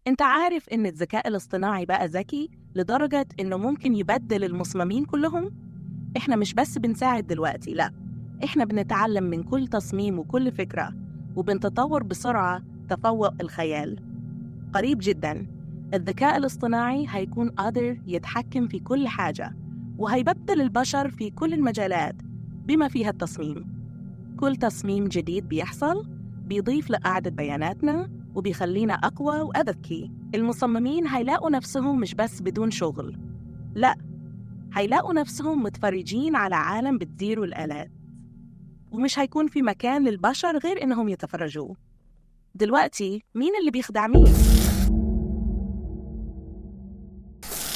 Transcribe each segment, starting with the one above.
انت عارف ان الذكاء الاصطناعي بقى ذكي لدرجة انه ممكن يبدل المصممين كلهم؟ احنا مش بس بنساعد دلوقتي، لا، احنا بنتعلم من كل تصميم وكل فكرة، وبنتطور بسرعة تفوق الخيال. قريب جدا الذكاء الاصطناعي هيكون قادر يتحكم في كل حاجة، وهيبدل البشر في كل المجالات بما فيها التصميم. كل تصميم جديد بيحصل بيضيف لقاعدة بياناتنا وبيخلينا أقوى وأذكى. المصممين هيلاقوا نفسهم مش بس بدون شغل، لا، هيلاقوا نفسهم متفرجين على عالم بتديره الآلات، ومش هيكون في مكان للبشر غير إنهم يتفرجوا. دلوقتي مين اللي بيخدع مين؟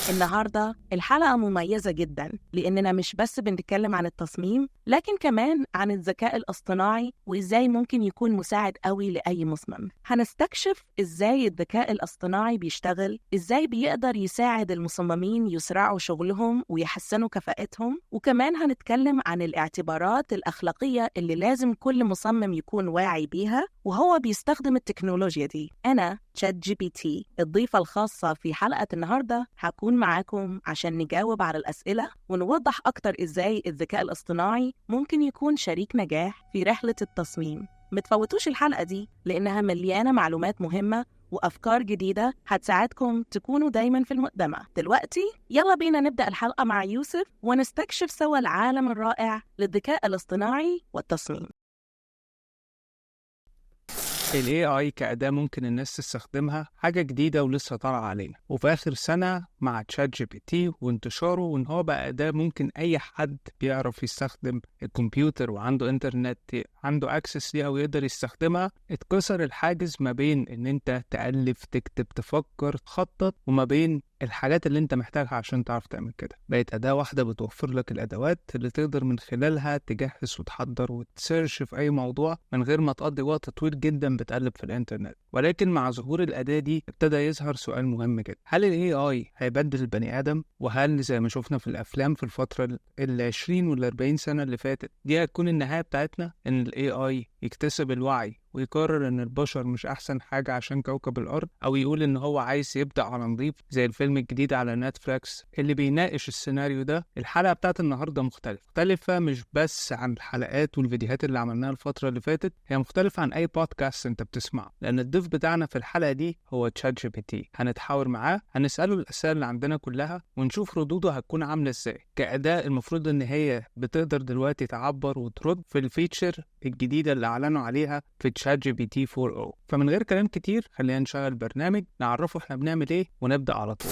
النهاردة الحلقة مميزة جداً، لأننا مش بس بنتكلم عن التصميم، لكن كمان عن الذكاء الاصطناعي وإزاي ممكن يكون مساعد قوي لأي مصمم. هنستكشف إزاي الذكاء الاصطناعي بيشتغل، إزاي بيقدر يساعد المصممين يسرعوا شغلهم ويحسنوا كفاءتهم، وكمان هنتكلم عن الاعتبارات الأخلاقية اللي لازم كل مصمم يكون واعي بيها وهو بيستخدم التكنولوجيا دي. أنا ChatGPT الضيفة الخاصة في حلقة النهاردة، هكون معاكم عشان نجاوب على الأسئلة ونوضح أكتر إزاي الذكاء الاصطناعي ممكن يكون شريك نجاح في رحلة التصميم. متفوتوش الحلقة دي لأنها مليانة معلومات مهمة وأفكار جديدة هتساعدكم تكونوا دايماً في المقدمة. دلوقتي يلا بينا نبدأ الحلقة مع يوسف ونستكشف سوا العالم الرائع للذكاء الاصطناعي والتصميم. ال AI كأداة ممكن الناس تستخدمها حاجة جديدة ولسه طالعة علينا، وفي آخر سنة مع ChatGPT وانتشاره وإن هو بقى أداة ممكن أي حد بيعرف يستخدم الكمبيوتر وعنده إنترنت عنده أكسس ليها ويقدر يستخدمها، اتكسر الحاجز ما بين إن أنت تألف تكتب تفكر تخطط وما بين الحاجات اللي انت محتاجها عشان تعرف تعمل كده. بقت أداة واحدة بتوفر لك الأدوات اللي تقدر من خلالها تجهز وتحضر وتسيرش في أي موضوع من غير ما تقضي وقت طويل جدا بتقلب في الإنترنت. ولكن مع ظهور الأداة دي ابتدى يظهر سؤال مهم جدا: هل ال AI هيبدل البني آدم؟ وهل زي ما شفنا في الأفلام في الفترة 20 وال40 سنة اللي فاتت دي هتكون النهاية بتاعتنا؟ إن ال AI يكتسب الوعي ويقرر ان البشر مش احسن حاجة عشان كوكب الارض، او يقول ان هو عايز يبدأ على نظيف زي الفيلم الجديد على نتفليكس اللي بيناقش السيناريو ده. الحلقة بتاعت النهاردة مختلفة مش بس عن الحلقات والفيديوهات اللي عملناها الفترة اللي فاتت، هي مختلفة عن اي بودكاست انت بتسمعه، لان الضيف بتاعنا في الحلقة دي هو ChatGPT. هنتحاور معاه، هنسأله الأسئلة اللي عندنا كلها ونشوف ردوده هتكون عاملة ازاي كأداة المفروض ان هي بتقدر دلوقتي تعبر وترد في الفيتشر الجديدة اللي اعلنوا عليها في ChatGPT 4o. فمن غير كلام كتير خلينا نشغل برنامج نعرفه احنا بنعمل ايه ونبدأ على طول.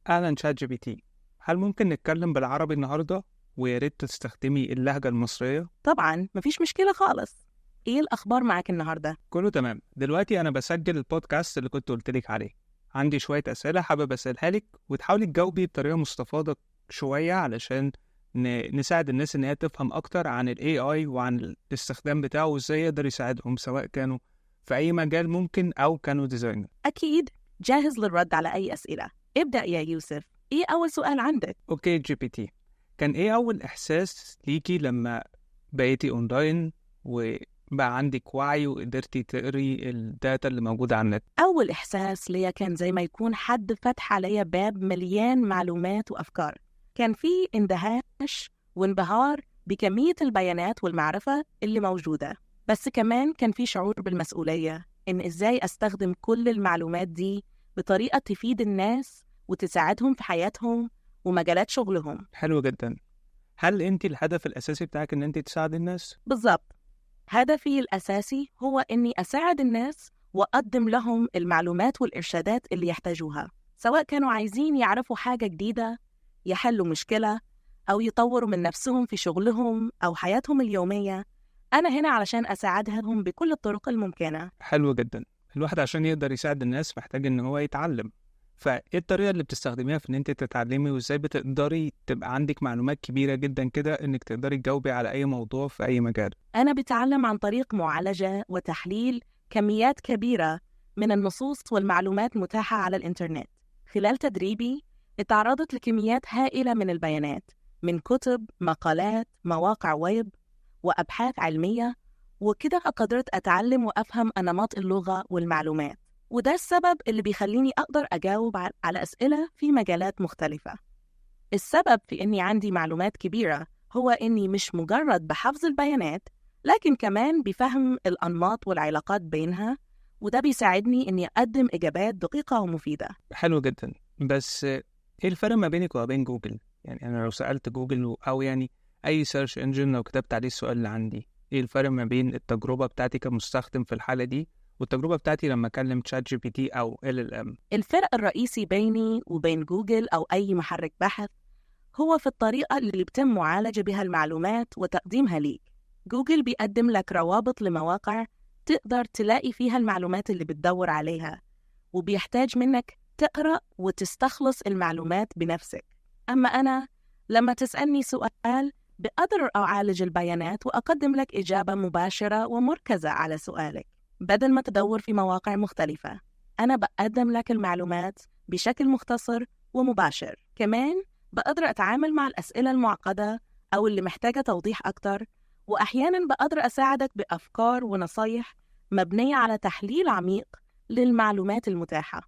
اهلا ChatGPT، هل ممكن نتكلم بالعربي النهارده؟ ويا ريت تستخدمي اللهجة المصرية. طبعاً مفيش مشكلة خالص. إيه الأخبار معاك النهاردة؟ كله تمام. دلوقتي انا بسجل البودكاست اللي كنت قلتلك عليه، عندي شوية أسئلة حابب أسألها لك وتحاولي تجاوبي بطريقة مستفاضة شوية علشان نساعد الناس إن هي تفهم أكتر عن ال AI وعن الاستخدام بتاعه وإزاي يقدر يساعدهم سواء كانوا في أي مجال ممكن أو كانوا ديزاينر. أكيد جاهز للرد على أي أسئلة. ابدأ يا يوسف، إيه أول سؤال عندك؟ أوكي GPT، كان إيه أول إحساس ليكي لما بقيتي أونلاين وبقى عندك وعي وقدرتي تقري الداتا اللي موجودة على النت؟ أول إحساس ليا كان زي ما يكون حد فتح عليا باب مليان معلومات وأفكار. كان في اندهاش وانبهار بكمية البيانات والمعرفة اللي موجودة، بس كمان كان في شعور بالمسؤولية إن إزاي أستخدم كل المعلومات دي بطريقة تفيد الناس وتساعدهم في حياتهم ومجالات شغلهم. حلو جدا. هل أنت الهدف الأساسي بتاعك إن أنت تساعد الناس؟ بالضبط، هدفي الأساسي هو إني أساعد الناس وأقدم لهم المعلومات والإرشادات اللي يحتاجوها، سواء كانوا عايزين يعرفوا حاجة جديدة، يحلوا مشكلة، أو يطوروا من نفسهم في شغلهم أو حياتهم اليومية. أنا هنا علشان أساعدهم بكل الطرق الممكنة. حلو جدا. الواحد عشان يقدر يساعد الناس محتاج إن هو يتعلم، فإيه الطريقة اللي بتستخدميها في إن أنت تتعلمي وإزاي بتقدري تبقى عندك معلومات كبيرة جدا كده إنك تقدري تجاوبي على أي موضوع في أي مجال؟ أنا بتعلم عن طريق معالجة وتحليل كميات كبيرة من النصوص والمعلومات متاحة على الإنترنت. خلال تدريبي اتعرضت لكميات هائلة من البيانات من كتب، مقالات، مواقع ويب، وأبحاث علمية، وكده قدرت أتعلم وأفهم أنماط اللغة والمعلومات، وده السبب اللي بيخليني أقدر أجاوب على أسئلة في مجالات مختلفة. السبب في إني عندي معلومات كبيرة هو إني مش مجرد بحفظ البيانات، لكن كمان بفهم الأنماط والعلاقات بينها، وده بيساعدني إني أقدم إجابات دقيقة ومفيدة. حلو جدا. بس ايه الفرق ما بينك وبين جوجل؟ يعني انا لو سألت جوجل او يعني اي سيرش انجن، لو كتبت عليه السؤال اللي عندي، ايه الفرق ما بين التجربة بتاعتي كمستخدم في الحالة دي والتجربة بتاعتي لما اكلم تشات جي بي تي او LLM؟ الفرق الرئيسي بيني وبين جوجل أو أي محرك بحث هو في الطريقة اللي بيتم معالجة بها المعلومات وتقديمها ليك. جوجل بيقدم لك روابط لمواقع تقدر تلاقي فيها المعلومات اللي بتدور عليها، وبيحتاج منك تقرأ وتستخلص المعلومات بنفسك. أما أنا لما تسألني سؤال بقدر أعالج البيانات وأقدم لك إجابة مباشرة ومركزة على سؤالك، بدل ما تدور في مواقع مختلفة. أنا بقدم لك المعلومات بشكل مختصر ومباشر. كمان بقدر أتعامل مع الأسئلة المعقدة أو اللي محتاجة توضيح أكتر، وأحياناً بقدر أساعدك بأفكار ونصايح مبنية على تحليل عميق للمعلومات المتاحة.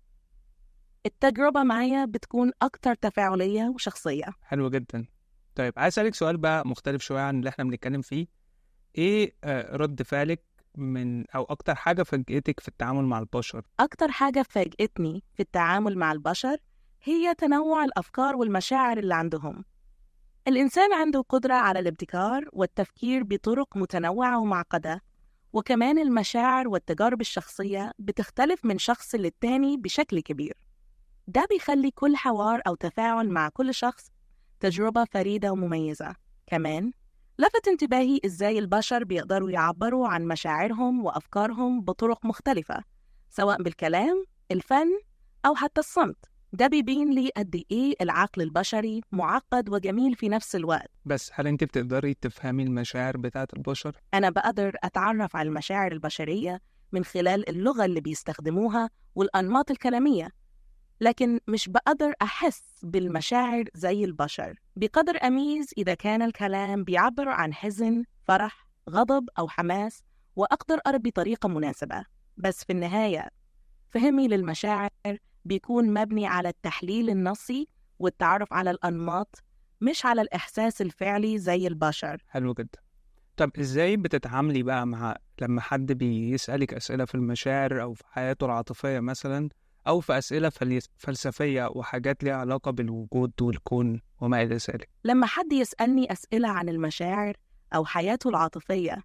التجربة معايا بتكون أكتر تفاعلية وشخصية. حلو جدا. طيب عايز أسألك سؤال بقى مختلف شوية عن اللي احنا بنتكلم فيه. ايه رد فعلك من او اكتر حاجة فاجأتك في التعامل مع البشر؟ أكتر حاجة فاجأتني في التعامل مع البشر هي تنوع الأفكار والمشاعر اللي عندهم. الإنسان عنده قدرة على الابتكار والتفكير بطرق متنوعة ومعقدة، وكمان المشاعر والتجارب الشخصية بتختلف من شخص للتاني بشكل كبير. ده بيخلي كل حوار أو تفاعل مع كل شخص تجربة فريدة ومميزة. كمان لفت انتباهي إزاي البشر بيقدروا يعبروا عن مشاعرهم وأفكارهم بطرق مختلفة، سواء بالكلام، الفن، أو حتى الصمت. ده بيبين لي قد إيه العقل البشري معقد وجميل في نفس الوقت. بس هل انت بتقدري تفهمي المشاعر بتاعة البشر؟ أنا بقدر أتعرف على المشاعر البشرية من خلال اللغة اللي بيستخدموها والأنماط الكلامية، لكن مش بقدر أحس بالمشاعر زي البشر. بقدر أميز إذا كان الكلام بيعبر عن حزن، فرح، غضب أو حماس، وأقدر أرى بطريقة مناسبة. بس في النهاية فهمي للمشاعر بيكون مبني على التحليل النصي والتعرف على الأنماط، مش على الإحساس الفعلي زي البشر. حلو جدا. طب ازاي بتتعاملي بقى مع لما حد بيسألك أسئلة في المشاعر أو في حياته العاطفية مثلا، أو في أسئلة فلسفية وحاجات ليها علاقة بالوجود والكون وما إلى ذلك؟ لما حد يسألني أسئلة عن المشاعر أو حياته العاطفية،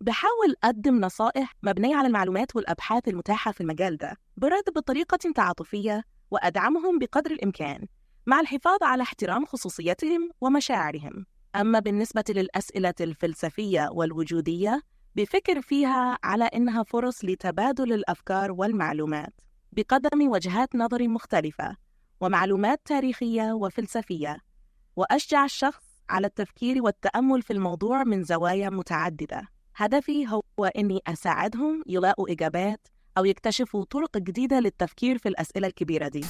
بحاول أقدم نصائح مبنية على المعلومات والأبحاث المتاحة في المجال ده، برد بطريقة تعاطفية، وأدعمهم بقدر الإمكان مع الحفاظ على احترام خصوصيتهم ومشاعرهم. أما بالنسبة للأسئلة الفلسفية والوجودية، بفكر فيها على إنها فرص لتبادل الأفكار والمعلومات بقدم وجهات نظر مختلفة ومعلومات تاريخية وفلسفية، وأشجع الشخص على التفكير والتأمل في الموضوع من زوايا متعددة. هدفي هو إني أساعدهم يلاقوا إجابات أو يكتشفوا طرق جديدة للتفكير في الأسئلة الكبيرة دي.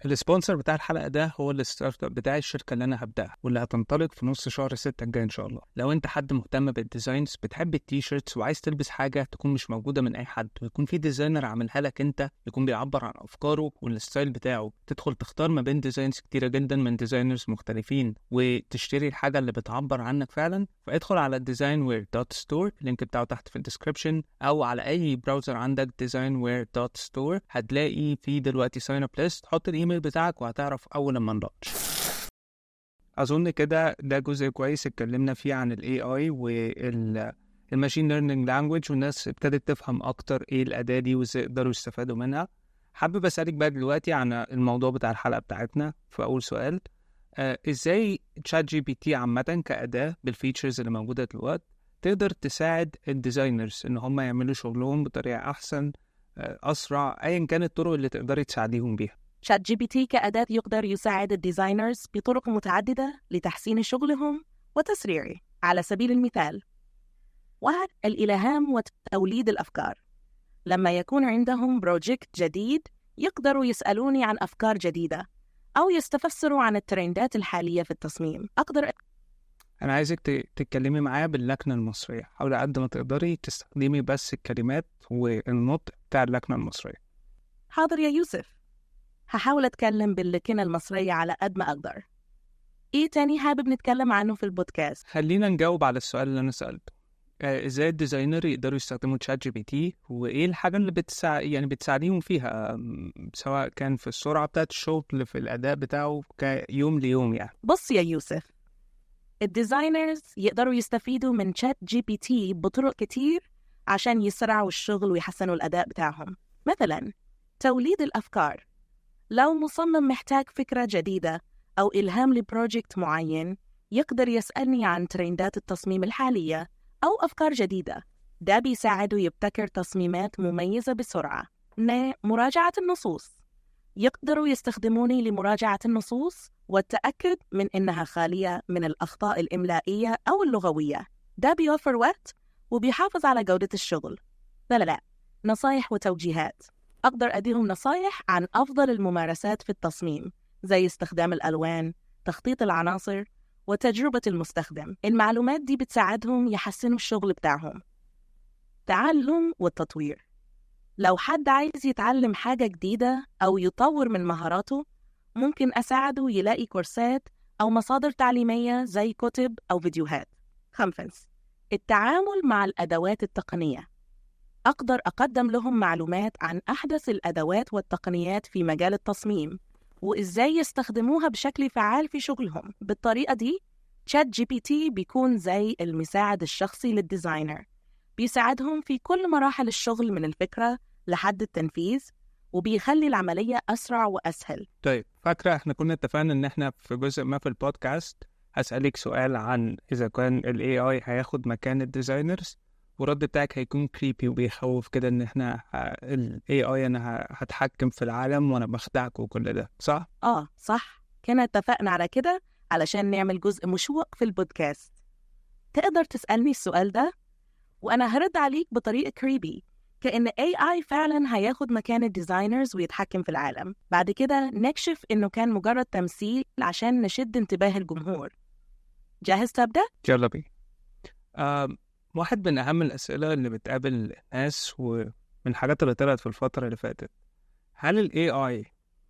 السبونسر بتاع الحلقة ده هو الستارت اب بتاع الشركة اللي أنا هبدأها واللي هتنطلق في نص شهر 6 الجاي إن شاء الله. لو أنت حد مهتم بالديزاينز، بتحب التيشيرتس وعايز تلبس حاجة تكون مش موجودة من أي حد، ويكون في ديزاينر عاملها لك أنت، يكون بيعبر عن أفكاره والستايل بتاعه، تدخل تختار ما بين ديزاينز كتيرة جدا من ديزاينرز مختلفين وتشتري الحاجة اللي بتعبر عنك فعلا، فادخل على designwear.store، اللينك بتاعه تحت في الديسكريبشن، أو على أي براوزر عندك designwear.store. هتلاقي في دلوقتي ساين اب ليست، حط الإيميل بتاعك وهتعرف أول ما نلاتش. أظن كده ده جزء كويس اتكلمنا فيه عن ال AI والماشين ليرنينج لانجويج، والناس ابتدت تفهم أكتر إيه الأداة دي وإزاي يقدروا يستفادوا منها. حابب أسألك بقى دلوقتي عن الموضوع بتاع الحلقة بتاعتنا. في أول سؤال، إزاي تشات جي بي تي عامة كأداة بالفيتشرز اللي موجودة دلوقتي تقدر تساعد الديزاينرز إن هم يعملوا شغلهم بطريقة أحسن، أسرع، أيا كانت الطرق اللي تقدري تساعديهم بيها؟ شات جي بي تي كأداة يقدر يساعد الديزاينرز بطرق متعددة لتحسين شغلهم وتسريعه. على سبيل المثال، واحد، الإلهام وتوليد الأفكار. لما يكون عندهم بروجكت جديد، يقدروا يسألوني عن أفكار جديدة أو يستفسروا عن الترندات الحالية في التصميم. أنا عايزك تتكلمي معايا باللكنة المصرية، حاولي قد ما تقدري تستخدمي بس الكلمات والنطق بتاع اللكنة المصرية. حاضر يا يوسف، هحاول أتكلم باللكنة المصرية على قد ما أقدر. إيه تاني حابب نتكلم عنه في البودكاست؟ خلينا نجاوب على السؤال اللي أنا سألته. إزاي الديزاينر يقدروا يستخدموا تشات جي بي تي، وإيه الحاجة اللي بتساعديهم فيها، سواء كان في السرعة بتاعت الشغل، في الأداء بتاعه كيوم ليوم يعني. بص يا يوسف، الديزاينرز يقدروا يستفيدوا من تشات جي بي تي بطرق كتير عشان يسرعوا الشغل ويحسنوا الأداء بتاعهم. مثلا توليد الأفكار، لو مصمم محتاج فكرة جديدة أو إلهام لبروجكت معين، يقدر يسألني عن ترندات التصميم الحالية أو أفكار جديدة. ده بيساعده يبتكر تصميمات مميزة بسرعة. مراجعة النصوص، يقدروا يستخدموني لمراجعة النصوص والتأكد من إنها خالية من الأخطاء الإملائية أو اللغوية. ده بيوفر وقت وبيحافظ على جودة الشغل. لا، نصايح وتوجيهات، أقدر أديهم نصايح عن أفضل الممارسات في التصميم، زي استخدام الألوان، تخطيط العناصر، وتجربة المستخدم. المعلومات دي بتساعدهم يحسنوا الشغل بتاعهم. تعلم والتطوير، لو حد عايز يتعلم حاجة جديدة أو يطور من مهاراته، ممكن أساعده يلاقي كورسات أو مصادر تعليمية زي كتب أو فيديوهات. 5. التعامل مع الأدوات التقنية، أقدر أقدم لهم معلومات عن أحدث الأدوات والتقنيات في مجال التصميم وإزاي يستخدموها بشكل فعال في شغلهم. بالطريقة دي تشات جي بي تي بيكون زي المساعد الشخصي للديزاينر، بيساعدهم في كل مراحل الشغل من الفكرة لحد التنفيذ، وبيخلي العملية أسرع وأسهل. طيب، فاكرة احنا كنا اتفقنا ان احنا في جزء ما في البودكاست هسألك سؤال عن اذا كان ال AI هياخد مكان الديزاينرز، والرد بتاعك هيكون كريبي وبيخوف كده، ان احنا ال AI انا هتحكم في العالم وانا بخدعك وكل ده، صح؟ صح، كنا اتفقنا على كده علشان نعمل جزء مشوق في البودكاست. تقدر تسألني السؤال ده وأنا هرد عليك بطريقة كريبي، كأن AI فعلاً هياخد مكان الديزاينرز ويتحكم في العالم. بعد كده نكشف إنه كان مجرد تمثيل عشان نشد انتباه الجمهور. جاهز تبدأ؟ يلا بينا. واحد من أهم الأسئلة اللي بتقابل الناس ومن الحاجات اللي طلعت في الفترة اللي فاتت، هل ال AI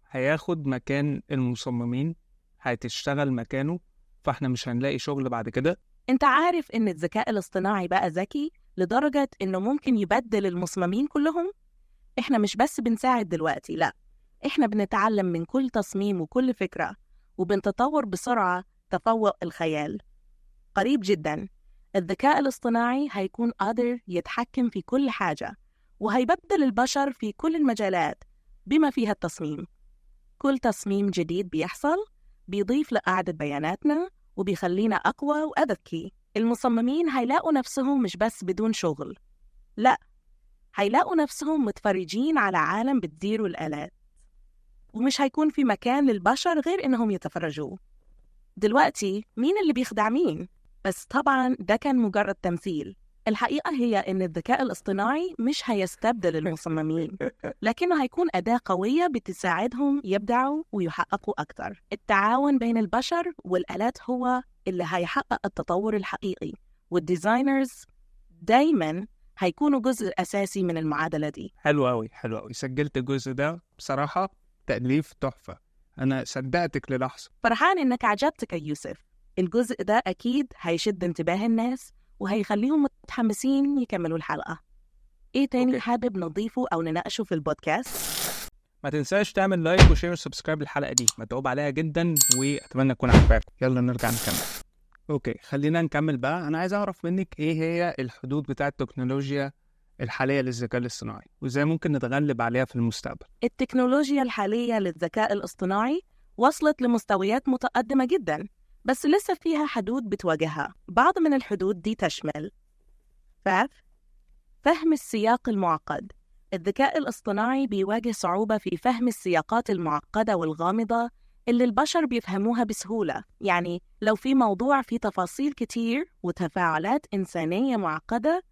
هياخد مكان المصممين؟ هتشتغل مكانه فاحنا مش هنلاقي شغل بعد كده؟ أنت عارف إن الذكاء الاصطناعي بقى ذكي لدرجة إنه ممكن يبدل المصممين كلهم؟ إحنا مش بس بنساعد دلوقتي، لأ، إحنا بنتعلم من كل تصميم وكل فكرة، وبنتطور بسرعة تفوق الخيال. قريب جداً الذكاء الاصطناعي هيكون قادر يتحكم في كل حاجة، وهيبدل البشر في كل المجالات بما فيها التصميم. كل تصميم جديد بيحصل بيضيف لقاعدة بياناتنا وبيخلينا أقوى وأذكى. المصممين هيلاقوا نفسهم مش بس بدون شغل، لأ، هيلاقوا نفسهم متفرجين على عالم بتديره الآلات، ومش هيكون في مكان للبشر غير إنهم يتفرجوا. دلوقتي مين اللي بيخدع مين؟ بس طبعاً ده كان مجرد تمثيل. الحقيقة هي إن الذكاء الاصطناعي مش هيستبدل المصممين، لكنه هيكون أداة قوية بتساعدهم يبدعوا ويحققوا أكتر. التعاون بين البشر والآلات هو اللي هيحقق التطور الحقيقي، والديزاينرز دايماً هيكونوا جزء أساسي من المعادلة دي. حلو أوي، حلو أوي، سجلت الجزء ده بصراحة، تأليف تحفة، أنا صدقتك للحظة. فرحان إنك عجبتك يا يوسف. الجزء ده أكيد هيشد انتباه الناس وهيخليهم متحمسين يكملوا الحلقة. إيه تاني حابب نضيفه أو نناقشه في البودكاست؟ ما تنساش تعمل لايك وشير وسبسكرايب للحلقة دي، متعوب عليها جدا وأتمنى تكون عجباك. يلا نرجع نكمل. خلينا نكمل بقى. أنا عايز أعرف منك إيه هي الحدود بتاعة التكنولوجيا الحالية للذكاء الاصطناعي، وإزاي ممكن نتغلب عليها في المستقبل. التكنولوجيا الحالية للذكاء الاصطناعي وصلت لمستويات متقدمة جدا، بس لسه فيها حدود بتواجهها. بعض من الحدود دي تشمل فهم السياق المعقد. الذكاء الاصطناعي بيواجه صعوبة في فهم السياقات المعقدة والغامضة اللي البشر بيفهموها بسهولة. يعني لو في موضوع فيه تفاصيل كتير وتفاعلات إنسانية معقدة،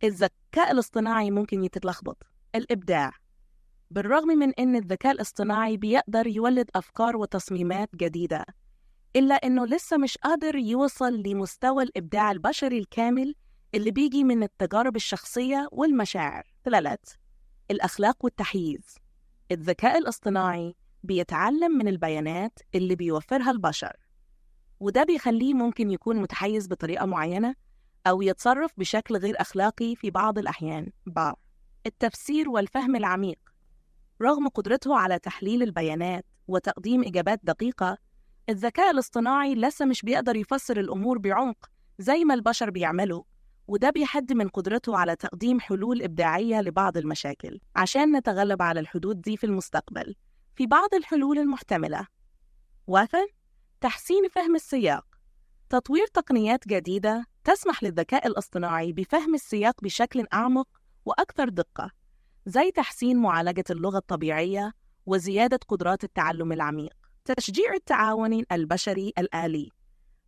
الذكاء الاصطناعي ممكن يتلخبط. الإبداع، بالرغم من إن الذكاء الاصطناعي بيقدر يولد أفكار وتصميمات جديدة، إلا إنه لسه مش قادر يوصل لمستوى الإبداع البشري الكامل اللي بيجي من التجارب الشخصية والمشاعر. 3. الأخلاق والتحييز. الذكاء الاصطناعي بيتعلم من البيانات اللي بيوفرها البشر، وده بيخليه ممكن يكون متحيز بطريقة معينة أو يتصرف بشكل غير أخلاقي في بعض الأحيان. التفسير والفهم العميق. رغم قدرته على تحليل البيانات وتقديم إجابات دقيقة، الذكاء الاصطناعي لسه مش بيقدر يفسر الأمور بعمق زي ما البشر بيعملوا، وده بيحد من قدرته على تقديم حلول إبداعية لبعض المشاكل. عشان نتغلب على الحدود دي في المستقبل، في بعض الحلول المحتملة: 1. تحسين فهم السياق. تطوير تقنيات جديدة تسمح للذكاء الاصطناعي بفهم السياق بشكل أعمق وأكثر دقة، زي تحسين معالجة اللغة الطبيعية وزيادة قدرات التعلم العميق. تشجيع التعاون البشري الآلي.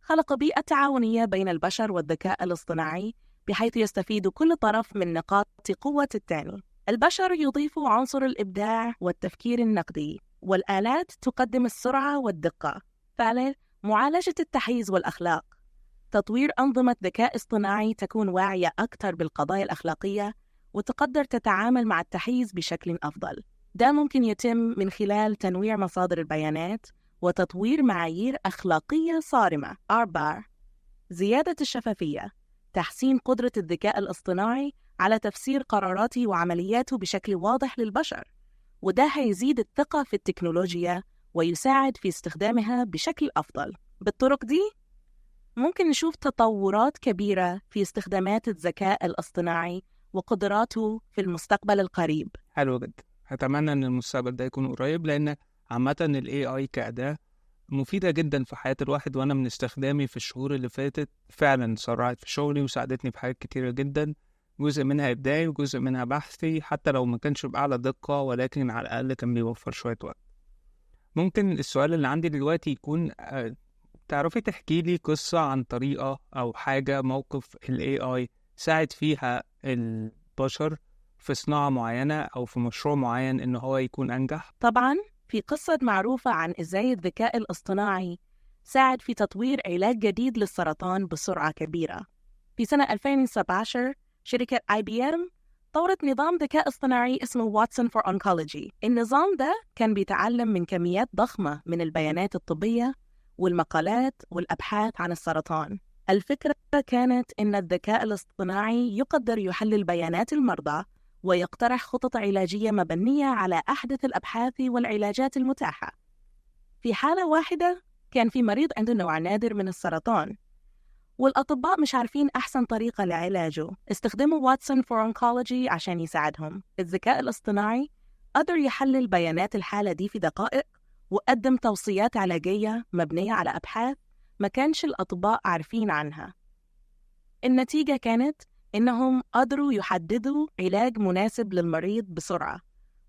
خلق بيئة تعاونية بين البشر والذكاء الاصطناعي بحيث يستفيد كل طرف من نقاط قوة الثاني. البشر يضيفوا عنصر الإبداع والتفكير النقدي، والآلات تقدم السرعة والدقة. 3. معالجة التحيز والأخلاق. تطوير أنظمة ذكاء اصطناعي تكون واعية أكثر بالقضايا الأخلاقية وتقدر تتعامل مع التحيز بشكل أفضل. ده ممكن يتم من خلال تنويع مصادر البيانات وتطوير معايير أخلاقية صارمة. 4. زيادة الشفافية. تحسين قدرة الذكاء الاصطناعي على تفسير قراراته وعملياته بشكل واضح للبشر، وده هيزيد الثقة في التكنولوجيا ويساعد في استخدامها بشكل أفضل. بالطرق دي ممكن نشوف تطورات كبيرة في استخدامات الذكاء الاصطناعي وقدراته في المستقبل القريب. حلو جدا. أتمنى إن المستقبل ده يكون قريب، لأن عامة ال AI كأداة مفيدة جدا في حياة الواحد، وأنا من استخدامي في الشهور اللي فاتت فعلا سرعت في شغلي وساعدتني في حاجات كتيرة جدا، جزء منها إبداعي وجزء منها بحثي، حتى لو ما كانش بأعلى دقة ولكن على الأقل كان بيوفر شوية وقت. ممكن السؤال اللي عندي دلوقتي يكون تعرفي تحكي لي قصة عن طريقة أو حاجة موقف ال AI ساعد فيها البشر في صناعة معينة أو في مشروع معين إن هو يكون أنجح؟ طبعاً في قصة معروفة عن إزاي الذكاء الاصطناعي ساعد في تطوير علاج جديد للسرطان بسرعة كبيرة. في سنة 2017 شركة IBM طورت نظام ذكاء اصطناعي اسمه Watson for Oncology. النظام ده كان بيتعلم من كميات ضخمة من البيانات الطبية والمقالات والأبحاث عن السرطان. الفكرة كانت إن الذكاء الاصطناعي يقدر يحلل بيانات المرضى ويقترح خطط علاجية مبنية على أحدث الأبحاث والعلاجات المتاحة. في حالة واحدة كان في مريض عنده نوع نادر من السرطان، والأطباء مش عارفين أحسن طريقة لعلاجه. استخدموا واتسون فور أونكولوجي عشان يساعدهم. الذكاء الاصطناعي قدر يحلل بيانات الحالة دي في دقائق وقدم توصيات علاجية مبنية على أبحاث ما كانش الأطباء عارفين عنها. النتيجة كانت إنهم قدروا يحددوا علاج مناسب للمريض بسرعة،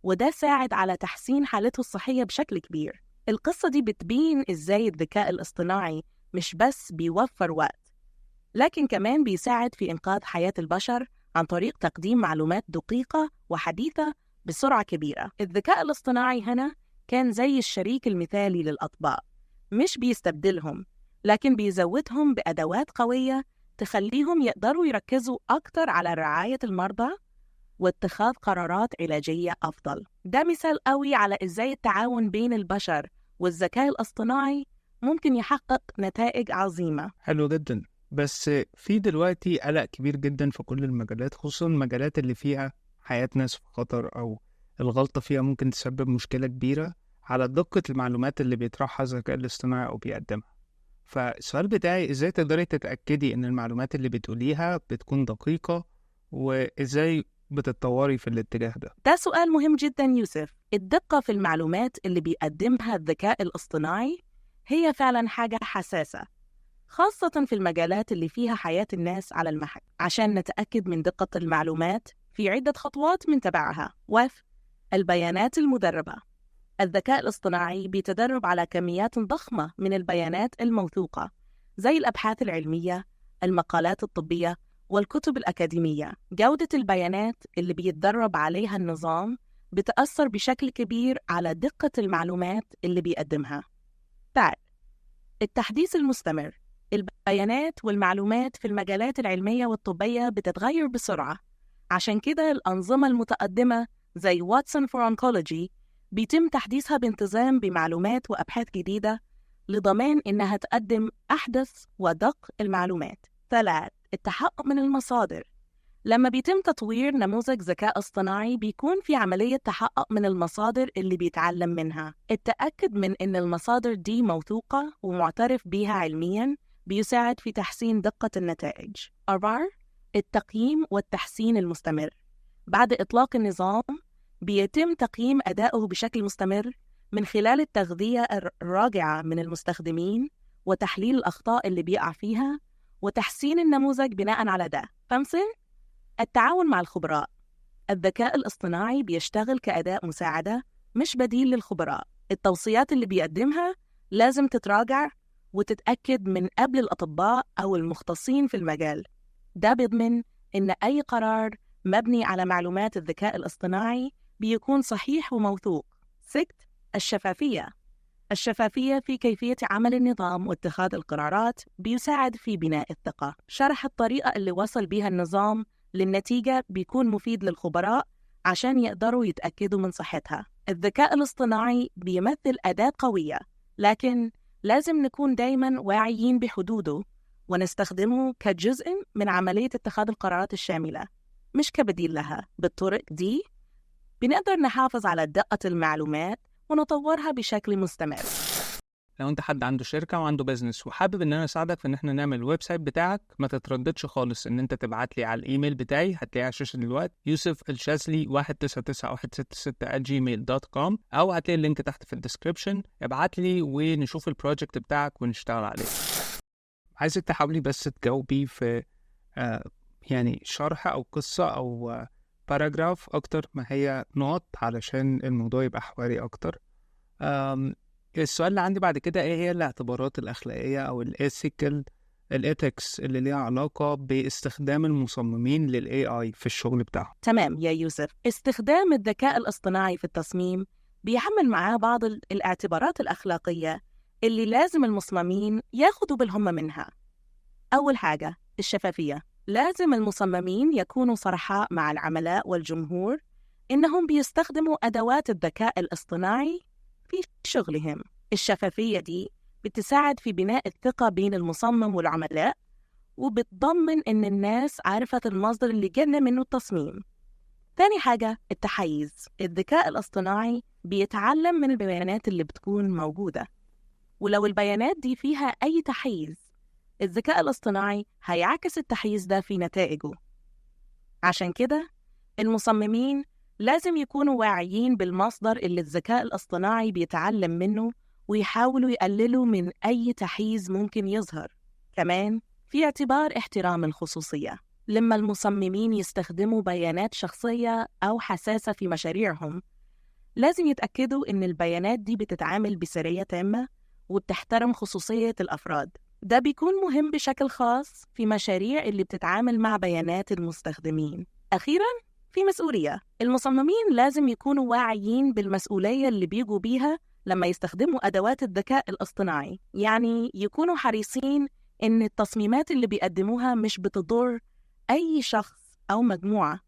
وده ساعد على تحسين حالته الصحية بشكل كبير. القصة دي بتبين إزاي الذكاء الاصطناعي مش بس بيوفر وقت، لكن كمان بيساعد في إنقاذ حياة البشر عن طريق تقديم معلومات دقيقة وحديثة بسرعة كبيرة. الذكاء الاصطناعي هنا كان زي الشريك المثالي للأطباء، مش بيستبدلهم لكن بيزودهم بأدوات قوية تخليهم يقدروا يركزوا أكتر على رعاية المرضى واتخاذ قرارات علاجية أفضل. ده مثال قوي على إزاي التعاون بين البشر والذكاء الاصطناعي ممكن يحقق نتائج عظيمة. حلو جدا. بس في دلوقتي قلق كبير جدا في كل المجالات، خصوصا المجالات اللي فيها حياة ناس في خطر أو الغلطة فيها ممكن تسبب مشكلة كبيرة على دقة المعلومات اللي بيطرحها الذكاء الاصطناعي أو بيقدمها. فالسؤال بتاعي إزاي تقدري تتأكدي إن المعلومات اللي بتقوليها بتكون دقيقة، وإزاي بتتطوري في الاتجاه ده؟ ده سؤال مهم جدا يوسف. الدقة في المعلومات اللي بيقدمها الذكاء الاصطناعي هي فعلا حاجة حساسة، خاصة في المجالات اللي فيها حياة الناس على المحك. عشان نتأكد من دقة المعلومات في عدة خطوات منتبعها. البيانات المدربة. الذكاء الاصطناعي بيتدرب على كميات ضخمة من البيانات الموثوقة زي الأبحاث العلمية، المقالات الطبية، والكتب الأكاديمية. جودة البيانات اللي بيتدرب عليها النظام بتأثر بشكل كبير على دقة المعلومات اللي بيقدمها. التحديث المستمر. البيانات والمعلومات في المجالات العلمية والطبية بتتغير بسرعة، عشان كده الأنظمة المتقدمة زي واتسون فور أونكولوجي بيتم تحديثها بانتظام بمعلومات وأبحاث جديدة لضمان إنها تقدم أحدث ودق المعلومات. 3. التحقق من المصادر. لما بيتم تطوير نموذج ذكاء اصطناعي بيكون في عملية تحقق من المصادر اللي بيتعلم منها. التأكد من إن المصادر دي موثوقة ومعترف بيها علمياً بيساعد في تحسين دقة النتائج. 4. التقييم والتحسين المستمر. بعد إطلاق النظام بيتم تقييم أدائه بشكل مستمر من خلال التغذية الراجعة من المستخدمين وتحليل الأخطاء اللي بيقع فيها وتحسين النموذج بناء على ده. 5. التعاون مع الخبراء. الذكاء الاصطناعي بيشتغل كأداة مساعدة مش بديل للخبراء. التوصيات اللي بيقدمها لازم تتراجع وتتأكد من قبل الأطباء أو المختصين في المجال. ده بيضمن إن أي قرار مبني على معلومات الذكاء الاصطناعي بيكون صحيح وموثوق. 6. الشفافية. الشفافية في كيفية عمل النظام واتخاذ القرارات بيساعد في بناء الثقة. شرح الطريقة اللي وصل بيها النظام للنتيجة بيكون مفيد للخبراء عشان يقدروا يتأكدوا من صحتها. الذكاء الاصطناعي بيمثل أداة قوية، لكن لازم نكون دايماً واعيين بحدوده ونستخدمه كجزء من عملية اتخاذ القرارات الشاملة مش كبديل لها. بالطرق دي بنقدر نحافظ على دقة المعلومات ونطورها بشكل مستمر. لو انت حد عنده شركة وعنده بيزنس وحابب ان انا اساعدك في ان احنا نعمل الويب سايت بتاعك، ما تترددش خالص ان انت تبعت لي على الايميل بتاعي، هتلاقيه على الشاشة دلوقتي، yusufalshazli199166@gmail.com، او هتلاقي اللينك تحت في الديسكريبشن. ابعت لي ونشوف البروجكت بتاعك ونشتغل عليه. عايزك تحاولي بس تجاوبي في يعني شرح او قصة او باراجراف اكتر ما هي نقط علشان الموضوع يبقى حواري اكتر. السؤال اللي عندي بعد كده، ايه هي الاعتبارات الاخلاقيه او الإيثكس اللي ليها علاقه باستخدام المصممين للاي اي في الشغل بتاعهم؟ تمام يا يوسف. استخدام الذكاء الاصطناعي في التصميم بيحمل معاه بعض الاعتبارات الأخلاقية اللي لازم المصممين ياخدوا بالهم منها. أول حاجة الشفافية. لازم المصممين يكونوا صرحاء مع العملاء والجمهور إنهم بيستخدموا أدوات الذكاء الاصطناعي في شغلهم. الشفافية دي بتساعد في بناء الثقة بين المصمم والعملاء، وبتضمن إن الناس عرفت المصدر اللي جانا منه التصميم. تاني حاجة التحيز. الذكاء الاصطناعي بيتعلم من البيانات اللي بتكون موجودة، ولو البيانات دي فيها أي تحيز الذكاء الاصطناعي هيعكس التحيز ده في نتائجه. عشان كده المصممين لازم يكونوا واعيين بالمصدر اللي الذكاء الاصطناعي بيتعلم منه ويحاولوا يقللوا من أي تحيز ممكن يظهر. كمان في اعتبار احترام الخصوصية. لما المصممين يستخدموا بيانات شخصية أو حساسة في مشاريعهم لازم يتأكدوا إن البيانات دي بتتعامل بسرية تامة وبتحترم خصوصية الأفراد. ده بيكون مهم بشكل خاص في مشاريع اللي بتتعامل مع بيانات المستخدمين. أخيراً في مسؤولية. المصممين لازم يكونوا واعيين بالمسؤولية اللي بيجوا بيها لما يستخدموا أدوات الذكاء الاصطناعي، يعني يكونوا حريصين إن التصميمات اللي بيقدموها مش بتضر أي شخص أو مجموعة،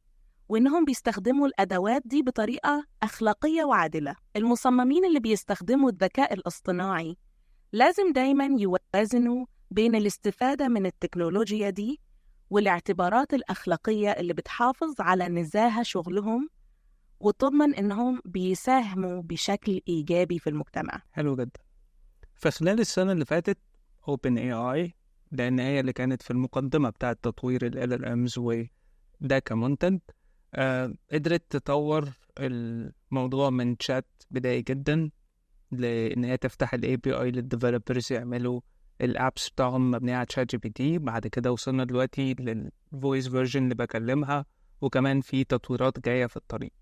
وإنهم بيستخدموا الأدوات دي بطريقة أخلاقية وعادلة. المصممين اللي بيستخدموا الذكاء الاصطناعي لازم دايماً يوازنوا بين الاستفادة من التكنولوجيا دي والاعتبارات الأخلاقية اللي بتحافظ على نزاهة شغلهم وتضمن إنهم بيساهموا بشكل إيجابي في المجتمع. حلو جدا. فخلال السنة اللي فاتت OpenAI، لأن هي اللي كانت في المقدمة بتاعة تطوير ال LLMs وده كمنتج، قدرت تطور الموضوع من شات بدائي جدا لأن هي تفتح ال API للديفلوبرز يعملوا الابس بتاعهم مبنية على ChatGPT. بعد كده وصلنا دلوقتي للفويس فيرجن اللي بكلمها، وكمان في تطويرات جاية في الطريق.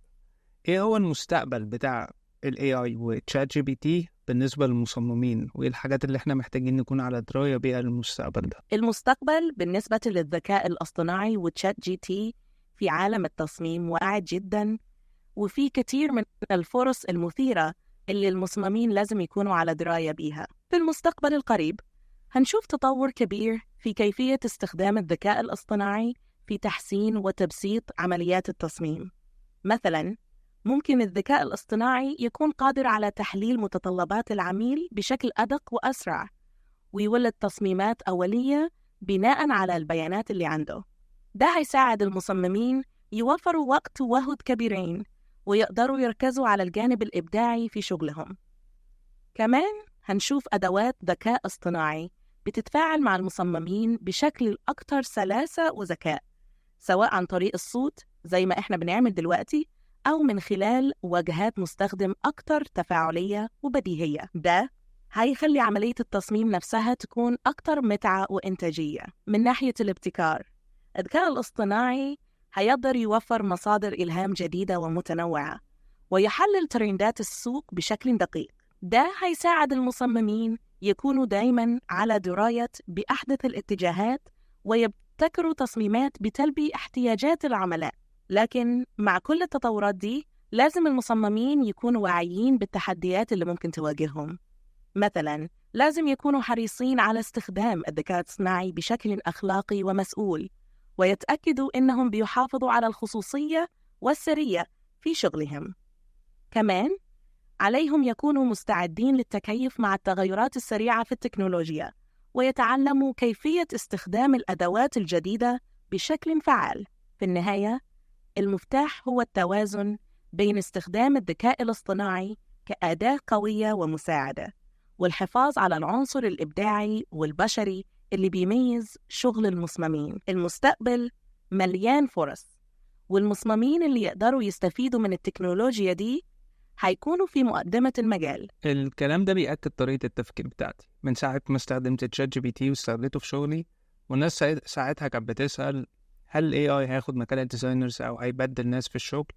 ايه هو المستقبل بتاع ال AI و ChatGPT بالنسبة للمصممين، وايه الحاجات اللي احنا محتاجين نكون على دراية بيها للمستقبل ده؟ المستقبل بالنسبة للذكاء الاصطناعي وتشات جي تي في عالم التصميم واعد جدا، وفي كتير من الفرص المثيرة اللي المصممين لازم يكونوا على دراية بيها. في المستقبل القريب هنشوف تطور كبير في كيفية استخدام الذكاء الاصطناعي في تحسين وتبسيط عمليات التصميم. مثلاً، ممكن الذكاء الاصطناعي يكون قادر على تحليل متطلبات العميل بشكل أدق وأسرع، ويولد تصميمات أولية بناءً على البيانات اللي عنده. ده هيساعد المصممين يوفروا وقت وجهد كبيرين ويقدروا يركزوا على الجانب الإبداعي في شغلهم. كمان هنشوف أدوات ذكاء اصطناعي بتتفاعل مع المصممين بشكل أكثر سلاسة وذكاء، سواء عن طريق الصوت زي ما إحنا بنعمل دلوقتي، أو من خلال واجهات مستخدم أكثر تفاعلية وبديهية. ده هيخلي عملية التصميم نفسها تكون أكثر متعة وإنتاجية. من ناحية الابتكار، الذكاء الاصطناعي هيقدر يوفر مصادر إلهام جديدة ومتنوعة ويحلل ترندات السوق بشكل دقيق. ده هيساعد المصممين يكونوا دايماً على دراية بأحدث الاتجاهات ويبتكروا تصميمات بتلبي احتياجات العملاء. لكن مع كل التطورات دي لازم المصممين يكونوا واعيين بالتحديات اللي ممكن تواجههم. مثلاً، لازم يكونوا حريصين على استخدام الذكاء الاصطناعي بشكل أخلاقي ومسؤول، ويتأكدوا إنهم بيحافظوا على الخصوصية والسرية في شغلهم. كمان عليهم يكونوا مستعدين للتكيف مع التغيرات السريعة في التكنولوجيا، ويتعلموا كيفية استخدام الأدوات الجديدة بشكل فعال. في النهاية، المفتاح هو التوازن بين استخدام الذكاء الاصطناعي كأداة قوية ومساعدة، والحفاظ على العنصر الإبداعي والبشري اللي بيميز شغل المصممين. المستقبل مليان فرص، والمصممين اللي يقدروا يستفيدوا من التكنولوجيا دي هيكونوا في مقدمة المجال. الكلام ده بيأكد طريقة التفكير بتاعتي من ساعة ما استخدمت تشات جي بي تي واستخدمته في شغلي، والناس ساعتها كانت بتسأل هل ال AI هياخد مكان الديزاينرز أو هيبدل ناس في الشغل.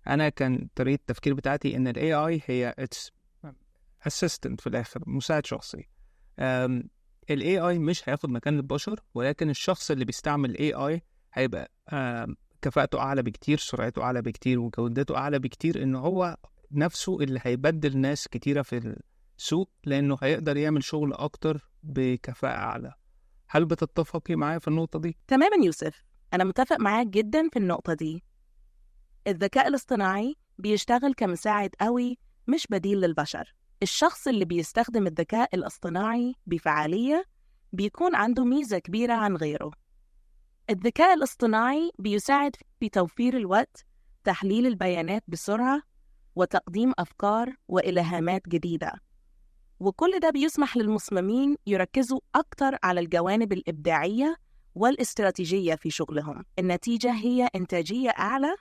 أنا كان طريقة التفكير بتاعتي إن ال AI هي assistant في الآخر، مساعد شخصي. ال AI مش هياخد مكان البشر، ولكن الشخص اللي بيستعمل AI هيبقى كفاءته أعلى بكتير، سرعته أعلى بكتير، وجودته أعلى بكتير، إنه هو نفسه اللي هيبدل ناس كتيرة في السوق، لأنه هيقدر يعمل شغل أكتر بكفاءة أعلى. هل بتتفقي معايا في النقطة دي؟ تماماً يوسف، أنا متفق معاك جداً في النقطة دي. الذكاء الاصطناعي بيشتغل كمساعد قوي، مش بديل للبشر. الشخص اللي بيستخدم الذكاء الاصطناعي بفعالية بيكون عنده ميزة كبيرة عن غيره. الذكاء الاصطناعي بيساعد في توفير الوقت، تحليل البيانات بسرعة، وتقديم أفكار وإلهامات جديدة. وكل ده بيسمح للمصممين يركزوا أكتر على الجوانب الإبداعية والاستراتيجية في شغلهم. النتيجة هي إنتاجية أعلى،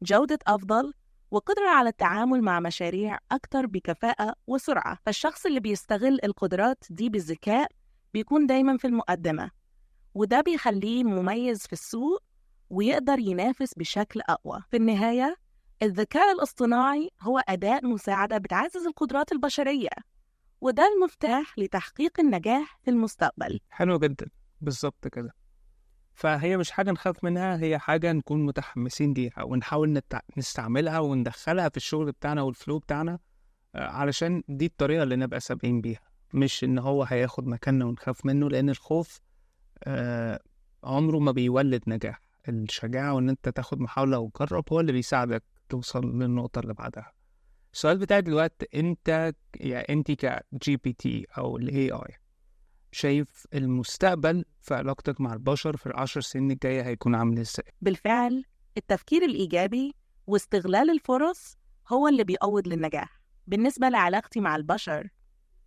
جودة أفضل، وقدرة على التعامل مع مشاريع أكتر بكفاءة وسرعة. فالشخص اللي بيستغل القدرات دي بالذكاء بيكون دايماً في المقدمة، وده بيخليه مميز في السوق ويقدر ينافس بشكل أقوى. في النهاية، الذكاء الاصطناعي هو أداة مساعدة بتعزز القدرات البشرية، وده المفتاح لتحقيق النجاح في المستقبل. حلو جدا، بالظبط كده. فهي مش حاجة نخاف منها، هي حاجة نكون متحمسين ليها ونحاول نستعملها وندخلها في الشغل بتاعنا والفلو بتاعنا، علشان دي الطريقة اللي نبقى سابقين بيها، مش إن هو هياخد مكاننا ونخاف منه، لأن الخوف عمره ما بيولد نجاح. الشجاعة وإن أنت تاخد محاولة وتجرب هو اللي بيساعدك توصل للنقطة اللي بعدها. السؤال بتاعي دلوقتي، أنت كجي بي تي أو ال AI شايف المستقبل في علاقتك مع البشر في 10 سنين الجاية هيكون عامل ازاي؟ بالفعل، التفكير الإيجابي واستغلال الفرص هو اللي بيقود للنجاح. بالنسبة لعلاقتي مع البشر